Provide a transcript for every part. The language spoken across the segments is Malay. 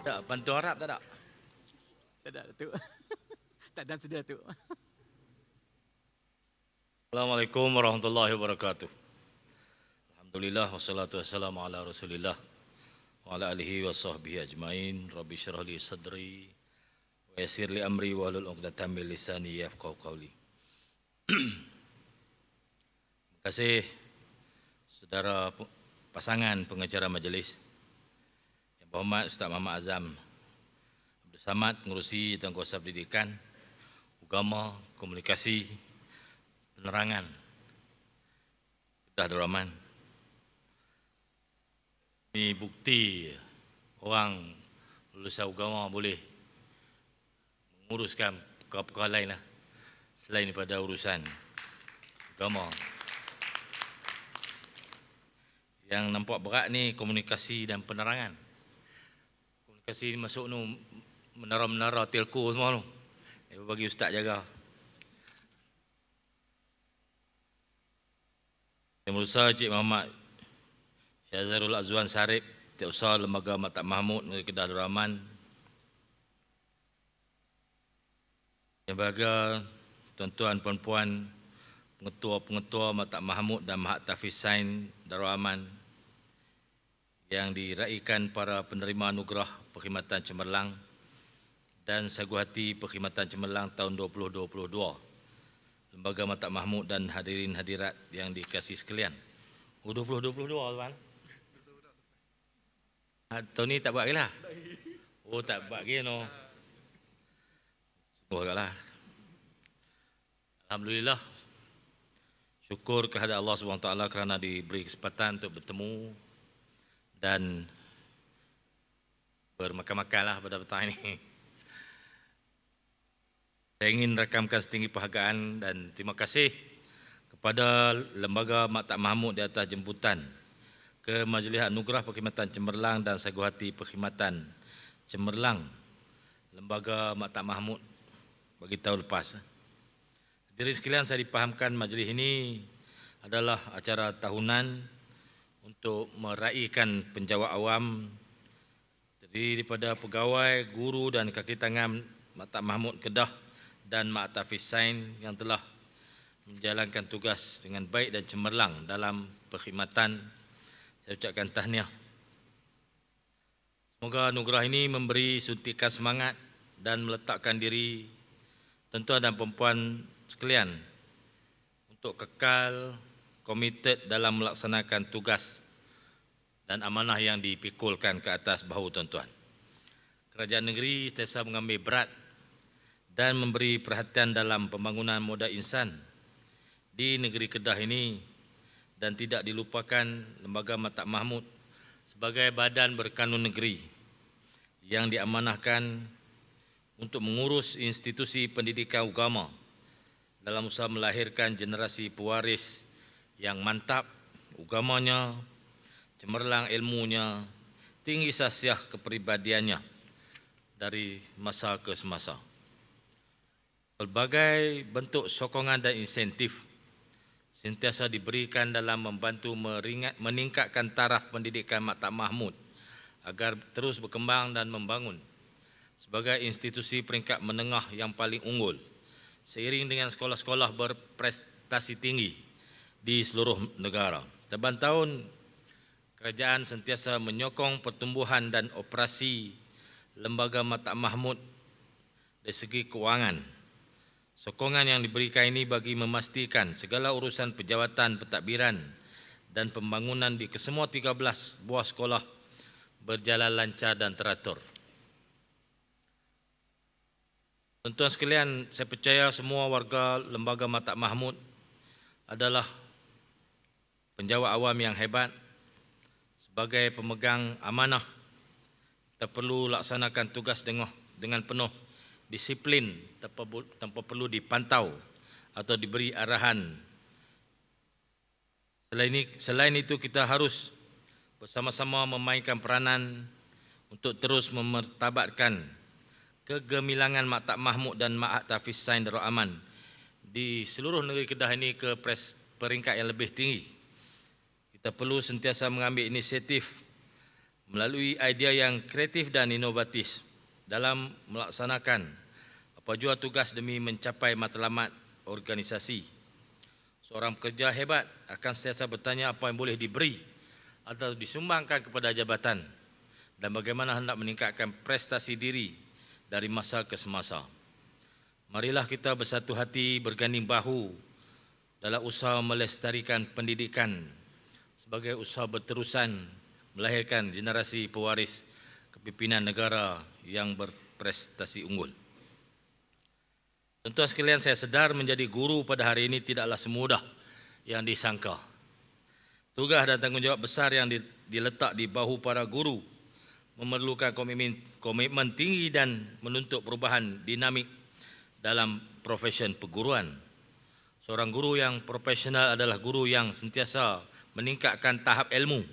Tak, bantu Arab tak ada. Tak ada tu. Tak ada sudah tu. Assalamualaikum warahmatullahi wabarakatuh. Alhamdulillah wassalatu wassalamu ala Rasulillah wa ala alihi wa sahbihi ajmain. Rabbi syrah li sadri wa yassir li amri wa hlul 'uqdatam min lisani yafqahu qawli. Terima kasih saudara pasangan pengacara majlis Yang Berhormat Ustaz Muhammad Azam Abdul Samad, pengurusi Tangguhkuasa Pendidikan, Agama, Komunikasi, Penerangan Kedah Darul Aman. Ini bukti orang lulusan agama boleh menguruskan perkara-perkara lain lah selain daripada urusan agama. Yang nampak berat ni komunikasi dan penerangan. Komunikasi ni masuk tu menara-menara telco semua tu. Bagi ustaz jaga. Yang berusaha Cik Muhammad Syazarul Azwan Sarip, Setiausaha Lembaga Maktab Mahmud Negeri Kedah Darul Aman. Yang berharga tuan-tuan puan-puan, pengetua-pengetua Maktab Mahmud dan Mahat Tahfiz Sains Darul Aman yang diraikan para penerima anugerah Perkhidmatan Cemerlang dan Sagu Hati Perkhidmatan Cemerlang tahun 2022. Lembaga Maktab Mahmud dan hadirin hadirat yang dikasihi sekalian. 2022 tuan. Tahun ni tak buat lagi lah. Oh tak buat lagi no. Sungguh agaklah. Alhamdulillah. Syukur kehadirat Allah SWT kerana diberi kesempatan untuk bertemu dan bermakan-makan lah pada petang ini. Saya ingin rakamkan setinggi penghargaan dan terima kasih kepada Lembaga Maktab Mahmud di atas jemputan ke Majlis Anugerah Perkhidmatan Cemerlang dan Sagu Hati Perkhidmatan Cemerlang Lembaga Maktab Mahmud bagi tahun lepas. Hadirin sekalian, saya dipahamkan majlis ini adalah acara tahunan untuk meraihkan penjawat awam terdiri daripada pegawai, guru dan kaki tangan Maktab Mahmud Kedah dan Mahat Tahfiz Sains yang telah menjalankan tugas dengan baik dan cemerlang dalam perkhidmatan. Saya ucapkan tahniah. Semoga anugerah ini memberi suntikan semangat dan meletakkan diri tuan-tuan dan perempuan sekalian untuk kekal komited dalam melaksanakan tugas dan amanah yang dipikulkan ke atas bahu tuan-tuan. Kerajaan negeri sentiasa mengambil berat dan memberi perhatian dalam pembangunan modal insan di negeri Kedah ini dan tidak dilupakan Lembaga Maktab Mahmud sebagai badan berkanun negeri yang diamanahkan untuk mengurus institusi pendidikan agama dalam usaha melahirkan generasi pewaris yang mantap agamanya, cemerlang ilmunya, tinggi sasiah kepribadiannya dari masa ke semasa. Pelbagai bentuk sokongan dan insentif sentiasa diberikan dalam membantu meningkatkan taraf pendidikan Maktab Mahmud agar terus berkembang dan membangun sebagai institusi peringkat menengah yang paling unggul seiring dengan sekolah-sekolah berprestasi tinggi di seluruh negara. Teban tahun, kerajaan sentiasa menyokong pertumbuhan dan operasi Lembaga Maktab Mahmud dari segi kewangan. Sokongan yang diberikan ini bagi memastikan segala urusan penjawatan pentadbiran dan pembangunan di kesemua 13 buah sekolah berjalan lancar dan teratur. Tuan-tuan sekalian, saya percaya semua warga Lembaga Maktab Mahmud adalah penjawat awam yang hebat. Sebagai pemegang amanah, kita perlu laksanakan tugas dengan penuh disiplin tanpa perlu dipantau atau diberi arahan. Selain itu kita harus bersama-sama memainkan peranan untuk terus memartabatkan kegemilangan Maktab Mahmud dan Mahat Tahfiz Sains Darul Aman di seluruh negeri Kedah ini ke peringkat yang lebih tinggi. Kita perlu sentiasa mengambil inisiatif melalui idea yang kreatif dan inovatif dalam melaksanakan apa jua tugas demi mencapai matlamat organisasi. Seorang pekerja hebat akan sentiasa bertanya apa yang boleh diberi atau disumbangkan kepada jabatan dan bagaimana hendak meningkatkan prestasi diri dari masa ke semasa. Marilah kita bersatu hati berganding bahu dalam usaha melestarikan pendidikan sebagai usaha berterusan melahirkan generasi pewaris kepimpinan negara yang berprestasi unggul. Tuan-tuan sekalian, saya sedar menjadi guru pada hari ini tidaklah semudah yang disangka. Tugas dan tanggungjawab besar yang diletak di bahu para guru memerlukan komitmen tinggi dan menuntut perubahan dinamik dalam profesion perguruan. Seorang guru yang profesional adalah guru yang sentiasa meningkatkan tahap ilmu,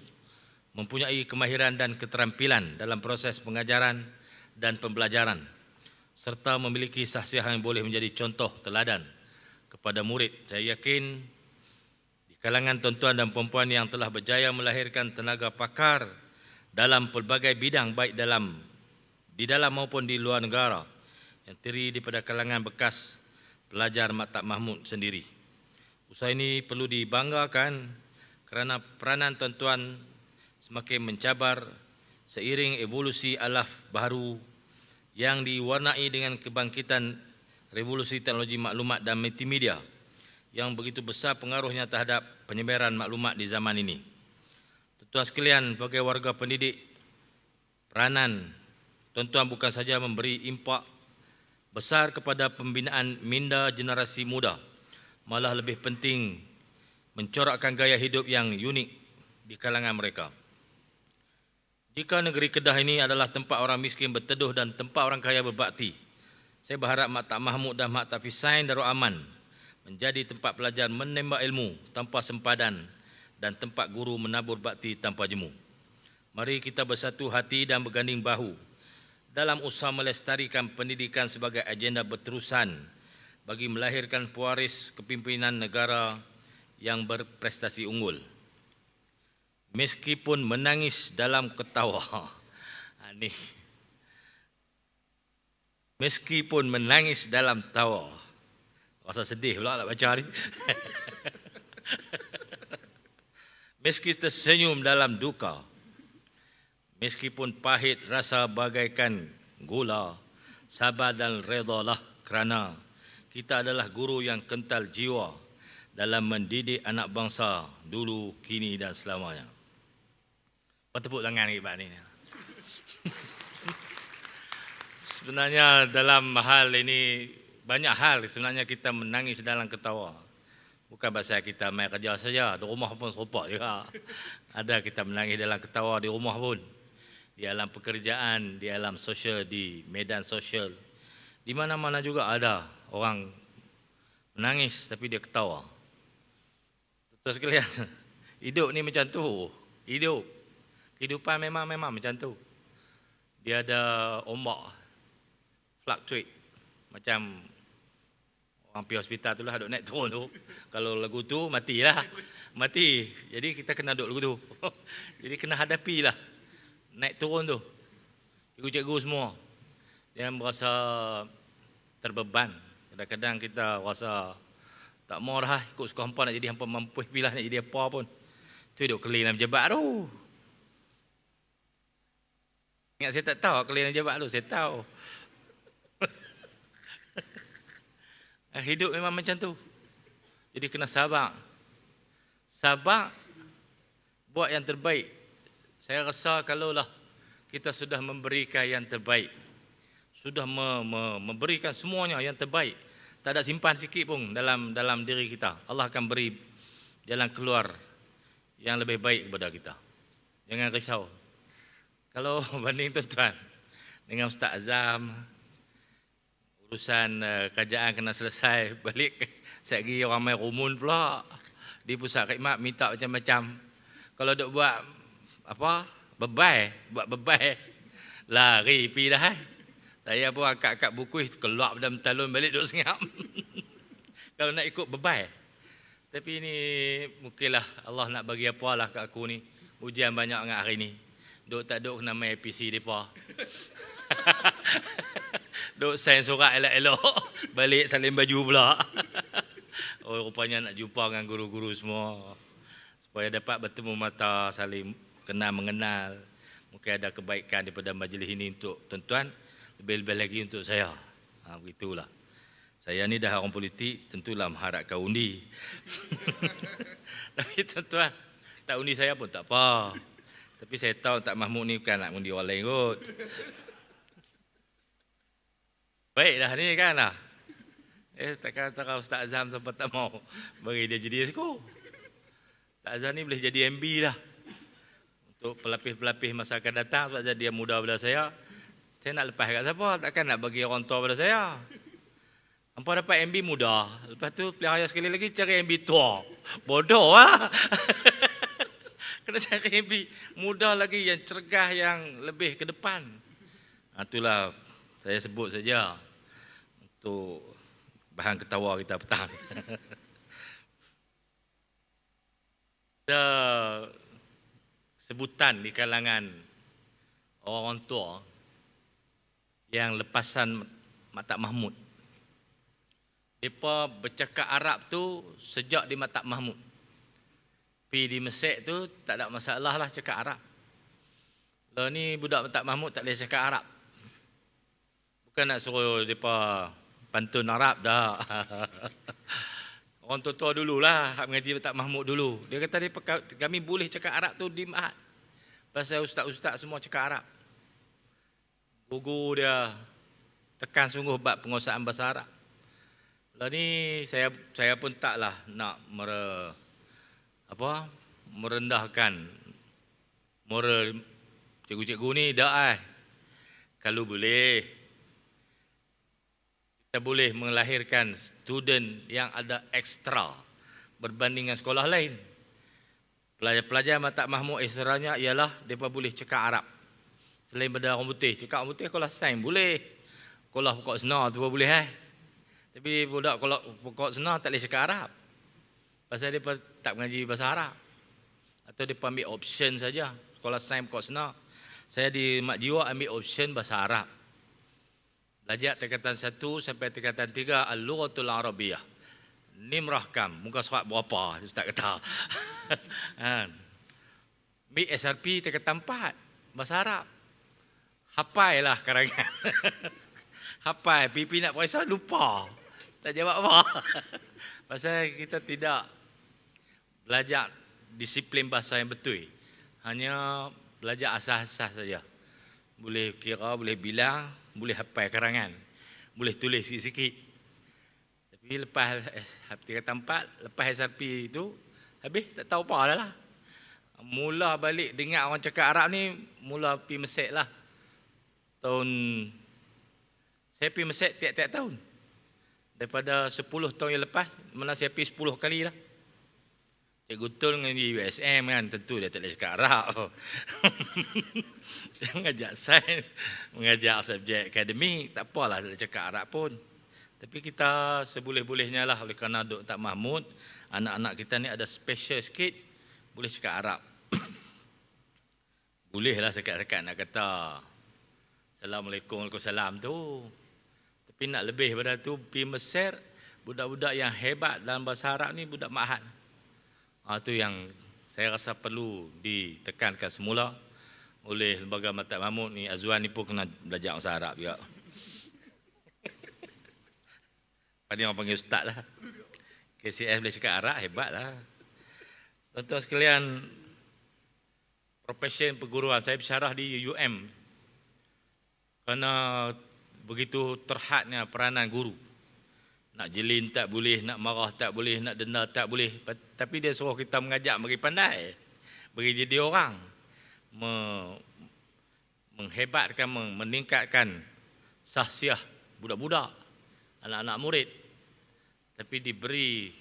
mempunyai kemahiran dan keterampilan dalam proses pengajaran dan pembelajaran, serta memiliki sahsiah yang boleh menjadi contoh teladan kepada murid. Saya yakin di kalangan tuan-tuan dan puan-puan yang telah berjaya melahirkan tenaga pakar dalam pelbagai bidang baik di dalam maupun di luar negara yang terdiri daripada kalangan bekas pelajar Maktab Mahmud sendiri. Usaha ini perlu dibanggakan kerana peranan tuan-tuan semakin mencabar seiring evolusi alaf baru yang diwarnai dengan kebangkitan revolusi teknologi maklumat dan multimedia yang begitu besar pengaruhnya terhadap penyebaran maklumat di zaman ini. Tuan-tuan sekalian, sebagai warga pendidik, peranan tuan-tuan bukan saja memberi impak besar kepada pembinaan minda generasi muda, malah lebih penting mencorakkan gaya hidup yang unik di kalangan mereka. Jika negeri Kedah ini adalah tempat orang miskin berteduh dan tempat orang kaya berbakti, saya berharap Maktab Mahmud dan Maktab Fisain Darul Aman menjadi tempat pelajar menembak ilmu tanpa sempadan dan tempat guru menabur bakti tanpa jemu. Mari kita bersatu hati dan berganding bahu dalam usaha melestarikan pendidikan sebagai agenda berterusan bagi melahirkan pewaris kepimpinan negara yang berprestasi unggul. Meskipun menangis dalam ketawa. Ini. Meskipun menangis dalam tawa. Rasa sedih pula nak baca ni. Meski tersenyum dalam duka. Meskipun pahit rasa bagaikan gula, sabar dan redalah kerana kita adalah guru yang kental jiwa dalam mendidik anak bangsa dulu, kini dan selamanya. Tepuk tangan lagi Pak ni. Sebenarnya dalam hal ini, banyak hal sebenarnya kita menangis dalam ketawa. Bukan pasal kita main kerja saja, di rumah pun serupa juga. Ada kita menangis dalam ketawa di rumah pun. Di alam pekerjaan, di alam sosial, di medan sosial. Di mana-mana juga ada orang menangis tapi dia ketawa. Terus sekalian, hidup ni macam tu. Hidup. Kehidupan memang macam tu. Dia ada ombak. Fluctuate. Macam orang pergi hospital tu lah, duk naik turun tu. Kalau lagu tu, matilah. Mati. Jadi kita kena duduk lagu tu. Jadi kena hadapilah. Naik turun tu. Cikgu-cikgu semua. Jangan berasa terbeban. Kadang-kadang kita rasa tak mau dah ikut suka hampa nak jadi hampa mampu pilih nak jadi apa pun. Tu duk kelih dalam jabat tu. Ingat saya tak tahu kelih dalam jabat tu, saya tahu. Hidup memang macam tu. Jadi kena sabar. Sabar buat yang terbaik. Saya rasa kalaulah kita sudah memberikan yang terbaik, sudah memberikan semuanya yang terbaik, tak ada simpan sikit pun dalam diri kita, Allah akan beri jalan keluar yang lebih baik kepada kita. Jangan risau. Kalau banding tuan-tuan dengan Ustaz Azam, urusan kerajaan kena selesai, balik saya pergi orang main rumun pula di pusat khidmat minta macam-macam. Kalau duk buat apa? Bebai, lari pergi dah. Saya pun angkat-angkat buku, keluar dalam talun balik duk senyap. Kalau nak ikut bebai. Tapi ni mungkinlah Allah nak bagi apalah kat aku ni. Ujian banyak dengan hari ni. Duk tak duk kena main APC depa. Duk sign surat elok-elok, balik salin baju pula. Oh, rupanya nak jumpa dengan guru-guru semua. Supaya dapat bertemu mata, saling kenal mengenal. Mungkin ada kebaikan daripada majlis ini untuk tuan-tuan, lebih-lebih lagi untuk saya. Begitulah. Saya ni dah orang politik, tentulah mengharapkan undi. Tapi tuan-tuan, tak undi saya pun tak apa. Tapi saya tahu Tak Mahmud ni bukan nak undi orang lain kot. Baik dah ni kan lah. Takkan Ustaz Azam sampai tak mau bagi dia jadi esko. Ustaz Azam ni boleh jadi MB dah. Untuk pelapis-pelapis masa akan datang, sebab dia muda pada saya nak lepas kat siapa? Takkan nak bagi orang tua pada saya. Hampa dapat MB muda, lepas tu pelihara sekali lagi cari MB tua. Bodoh lah. Kena cari MB muda lagi yang cergah, yang lebih ke depan. Itulah saya sebut saja untuk bahan ketawa kita petang. Ada sebutan di kalangan orang tua yang lepasan Tak Mahmud. Mereka bercakap Arab tu sejak di Tak Mahmud. Pergi di Mesir tu tak ada masalah lah cakap Arab. Kalau ni budak Tak Mahmud tak boleh cakap Arab. Bukan nak suruh mereka pantun Arab dah. Orang tua-tua dululah mengaji Tak Mahmud dulu. Dia kata kami boleh cakap Arab tu di Ma'had. Pasal ustaz-ustaz semua cakap Arab. Guru dia tekan sungguh bab penguasaan bahasa Arab. Lah ni saya pun taklah nak merendahkan moral cikgu-cikgu ni dah. Kalau boleh kita boleh melahirkan student yang ada ekstra berbanding dengan sekolah lain. Pelajar-pelajar Tak Mahmud ekstranya ialah mereka boleh cakap Arab. Selain pada orang putih, cakap orang putih sekolah sains boleh. Sekolah pokok senar tu pun boleh Tapi budak kalau pokok senar tak boleh cakap Arab. Pasal dia tak mengaji bahasa Arab. Atau dia ambil option saja. Sekolah sains pokok senar. Saya di Mak Jiwa ambil option bahasa Arab. Belajar tingkatan 1 sampai tingkatan 3 Al-Lughatul Arabiyah. Ni merahkam. Muka surat berapa? Ustaz kata. Ambil SRP tingkatan 4. Bahasa Arab. Hafailah karangan. Hafai. Pipi nak periksa lupa. Tak jawab apa. Pasal kita tidak belajar disiplin bahasa yang betul. Hanya belajar asas-asas saja. Boleh kira, boleh bilang, boleh hafal karangan. Boleh tulis sikit-sikit. Tapi lepas tingkatan 4, lepas SRP itu, habis tak tahu apa dah lah. Mula balik dengar orang cakap Arab ni, mula pergi Mesir lah. Saya pergi Mesir tiap-tiap tahun. Daripada 10 tahun yang lepas, mana saya pergi 10 kali lah. Cikgu Tun dengan USM kan, tentu dia tak boleh cakap Arab. Dia mengajak sains, mengajak subjek akademik, tak apalah dia cakap Arab pun. Tapi kita seboleh-bolehnya lah, oleh kerana duk Tak Mahmud, anak-anak kita ni ada special sikit, boleh cakap Arab. Bolehlah sekat-sekat nak kata Assalamualaikum, Waalaikumsalam tu. Tapi nak lebih pada tu, pergi Mesir, budak-budak yang hebat dalam bahasa Arab ni budak Ma'had. Itu yang saya rasa perlu ditekankan semula oleh lembaga Tak Mahmud ni. Azwan ni pun kena belajar bahasa Arab juga. Pada orang panggil ustaz lah. KCS boleh cakap Arab, hebat lah. Tuan-tuan sekalian, profession perguruan, saya bersyarah di UM. Kerana begitu terhadnya peranan guru. Nak jelin tak boleh, nak marah tak boleh, nak denda tak boleh. Tapi dia suruh kita mengajak bagi pandai. Bagi jadi orang. Menghebatkan, meningkatkan sahsiah budak-budak, anak-anak murid. Tapi diberi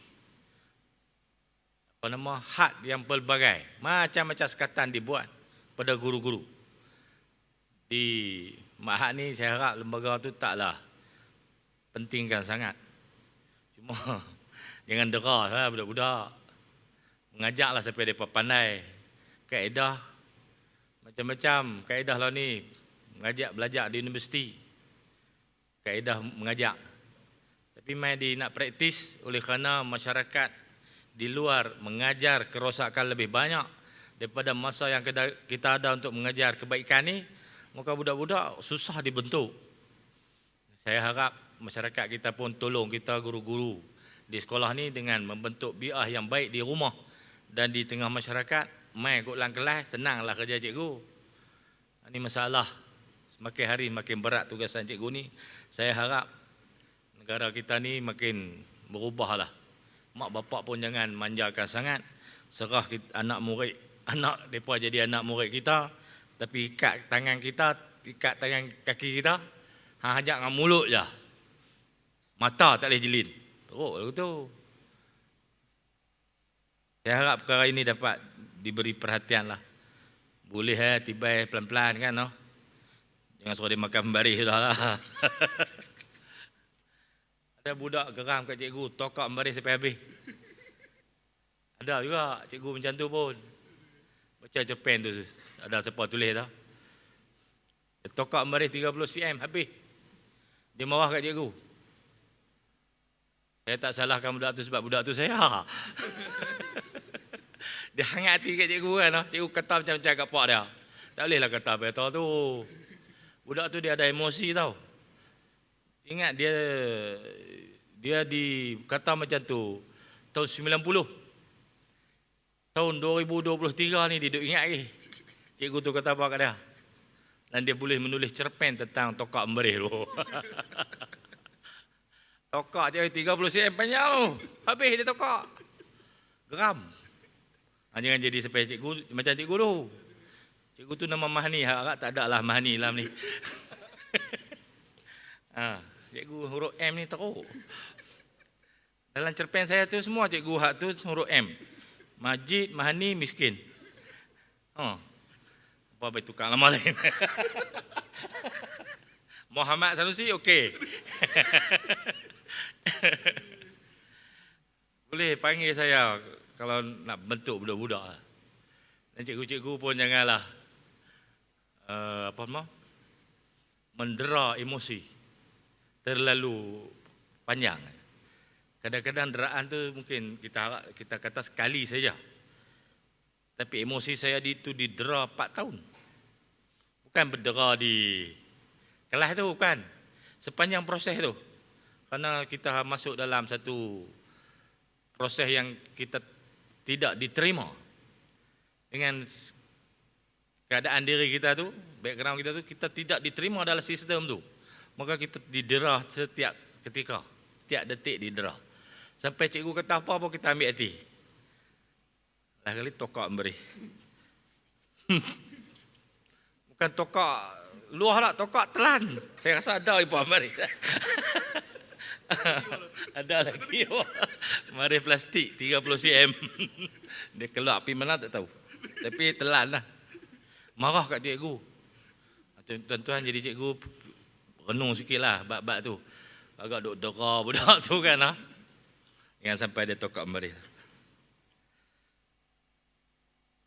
had yang pelbagai. Macam-macam sekatan dibuat pada guru-guru. Di Ma'had ni saya harap lembaga tu taklah pentingkan sangat. Cuma jangan derah lah budak-budak. Mengajaklah sampai mereka pandai kaedah Macam-macam kaedah lah ni. Belajar di universiti. Kaedah mengajar. Tapi mai nak praktis oleh kerana masyarakat di luar mengajar kerosakan lebih banyak daripada masa yang kita ada untuk mengajar kebaikan ni, maka budak-budak susah dibentuk. Saya harap masyarakat kita pun tolong kita guru-guru di sekolah ni dengan membentuk bi'ah yang baik di rumah dan di tengah masyarakat. Mai kot dalam kelas, senanglah kerja cikgu. Ini masalah. Semakin hari makin berat tugasan cikgu ni. Saya harap negara kita ni makin berubahlah. Mak bapak pun jangan manjakan sangat. Serah anak murid, anak mereka jadi anak murid kita. Tapi ikat tangan kita, ikat tangan kaki kita, ajak dengan mulut je. Mata tak boleh jelin. Teruk lagu tu. Saya harap perkara ini dapat diberi perhatian lah. Boleh tibai pelan-pelan kan. No? Jangan suruh dia makan baris dah lah. Ada budak geram kat cikgu, tokak baris sampai habis. Ada juga cikgu macam tu pun. Baca cerpen tu, ada siapa tulis tau. Dia tokak baris 30 cm habis. Dia marah kat cikgu. Saya tak salahkan budak tu sebab budak tu saya. Dia hangat hati kat cikgu kan. Cikgu kata macam-macam kat pak dia. Tak bolehlah kata apa tu. Budak tu dia ada emosi tau. Ingat dia dikata macam tu tahun 90. Tahun 2023 ni dia duk ingat lagi. Cikgu tu kata apa kat dia. Dan dia boleh menulis cerpen tentang tokak emberih tu. Tokak je 30 cm panjang tu. Habis dia tokak. Geram. Jangan jadi sampai cikgu macam cikgu tu. Cikgu tu nama Mahni. Harap tak ada lah Mahni dalam ni. Cikgu huruf M ni teruk. Dalam cerpen saya tu semua cikgu hak tu huruf M. Majid, Mahni, miskin. Apa baik tukar nama lain. Muhammad Sanusi okey. Boleh panggil saya kalau nak bentuk budak-budak. Dan cikgu-cikgu pun janganlah mendera emosi terlalu panjang. Kadang-kadang deraan tu mungkin kita kata sekali saja. Tapi emosi saya itu didera 4 tahun. Bukan berdera di kelas tu, bukan. Sepanjang proses tu. Kerana kita masuk dalam satu proses yang kita tidak diterima. Dengan keadaan diri kita tu, background kita tu, kita tidak diterima dalam sistem tu. Maka kita didera setiap ketika. Tiap detik didera. Sampai cikgu kata apa-apa kita ambil hati. Lah kali tokak memberi. Bukan tokak luar lah, tokak telan. Saya rasa ada ibu memberi. Ada lagi. Mari plastik 30 cm. Dia keluar api mana tak tahu. Tapi telan lah. Marah kat cikgu. Tuan-tuan jadi cikgu renung sikit lah bab-bab tu. Agak duk dera budak tu kan. Jangan sampai dia tokak memberi.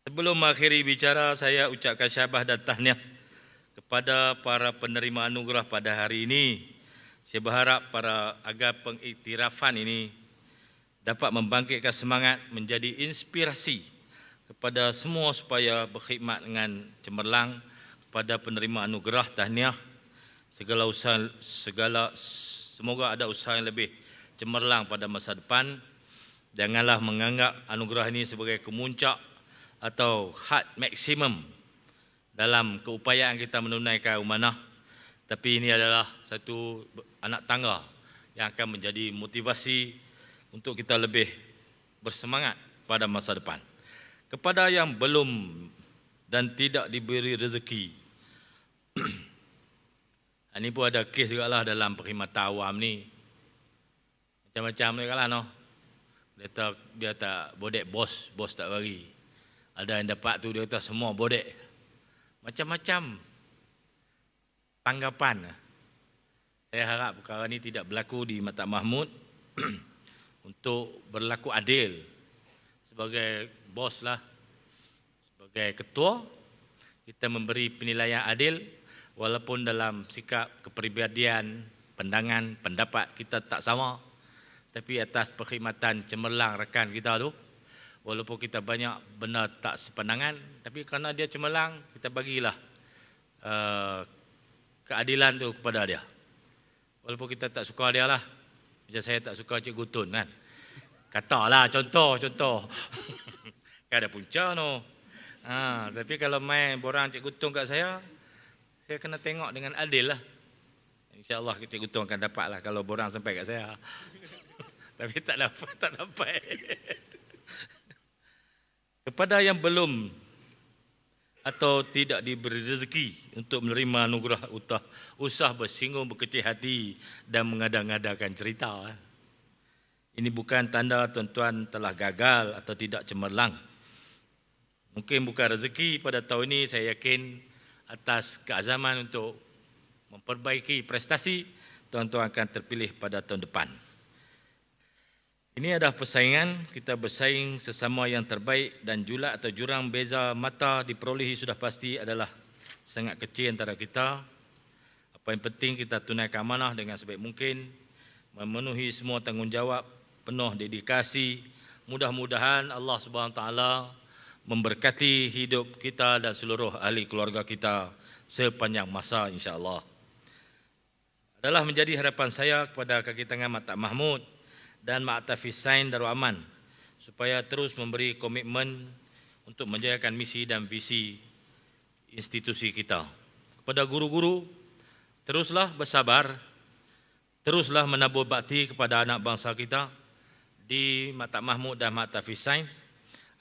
Sebelum mengakhiri bicara, saya ucapkan syabas dan tahniah kepada para penerima anugerah pada hari ini. Saya berharap agar pengiktirafan ini dapat membangkitkan semangat, menjadi inspirasi kepada semua supaya berkhidmat dengan cemerlang kepada penerima anugerah tahniah. Semoga ada usaha yang lebih cemerlang pada masa depan. Janganlah menganggap anugerah ini sebagai kemuncak atau had maksimum dalam keupayaan kita menunaikan amanah. Tapi ini adalah satu anak tangga yang akan menjadi motivasi untuk kita lebih bersemangat pada masa depan. Kepada yang belum dan tidak diberi rezeki, ini pun ada kes juga lah dalam perkhidmatan awam ni. Macam-macam ni kan lah, no? Dia tak bodek bos tak bagi. Ada yang dapat tu dia kata semua bodek. Macam-macam tanggapan. Saya harap perkara ini tidak berlaku di Mata Mahmud untuk berlaku adil. Sebagai bos lah, sebagai ketua, kita memberi penilaian adil walaupun dalam sikap, kepribadian, pandangan, pendapat kita tak sama. Tapi atas perkhidmatan cemerlang rakan kita tu, walaupun kita banyak benar tak sepandangan, tapi kerana dia cemerlang, kita bagilah keadilan tu kepada dia. Walaupun kita tak suka dia lah. Macam saya tak suka Cik Gutun kan. Katalah contoh. Kan ada punca no. Tapi kalau main borang Cik Gutun kat saya kena tengok dengan adil lah. InsyaAllah Cik Gutun akan dapat lah kalau borang sampai kat saya. Tapi tak dapat, tak sampai. Kepada yang belum atau tidak diberi rezeki untuk menerima anugerah usah bersinggung, berkecil hati dan mengada-ngadakan cerita. Ini bukan tanda tuan-tuan telah gagal atau tidak cemerlang. Mungkin bukan rezeki pada tahun ini, saya yakin atas keazaman untuk memperbaiki prestasi, tuan-tuan akan terpilih pada tahun depan. Ini adalah persaingan, kita bersaing sesama yang terbaik dan julat atau jurang beza mata diperolehi sudah pasti adalah sangat kecil antara kita. Apa yang penting kita tunaikan amanah dengan sebaik mungkin, memenuhi semua tanggungjawab, penuh dedikasi. Mudah-mudahan Allah SWT memberkati hidup kita dan seluruh ahli keluarga kita sepanjang masa insya-Allah. Adalah menjadi harapan saya kepada kaki tangan Mak Tak Mahmud dan Mak Tafiz Sain Darul Aman supaya terus memberi komitmen untuk menjayakan misi dan visi institusi kita. Kepada guru-guru, teruslah bersabar, teruslah menabur bakti kepada anak bangsa kita di Mak Tak Mahmud dan Mak Tafiz Sain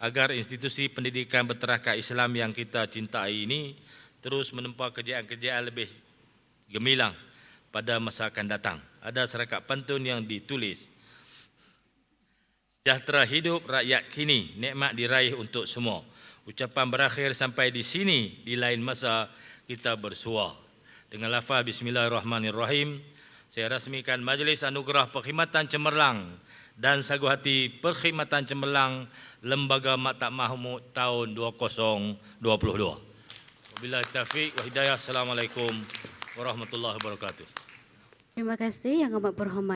agar institusi pendidikan bertarikh Islam yang kita cintai ini terus menempa kejayaan-kejayaan lebih gemilang pada masa akan datang. Ada serakat pantun yang ditulis, sejahtera hidup rakyat kini, nikmat diraih untuk semua. Ucapan berakhir sampai di sini, di lain masa kita bersua. Dengan lafaz Bismillahirrahmanirrahim, saya rasmikan Majlis Anugerah Perkhidmatan Cemerlang dan Sagu Hati Perkhidmatan Cemerlang Lembaga Mak Tak Mahmud tahun 2022. Wabillahi taufiq wa hidayah. Assalamualaikum warahmatullahi wabarakatuh. Terima kasih yang amat berhormat.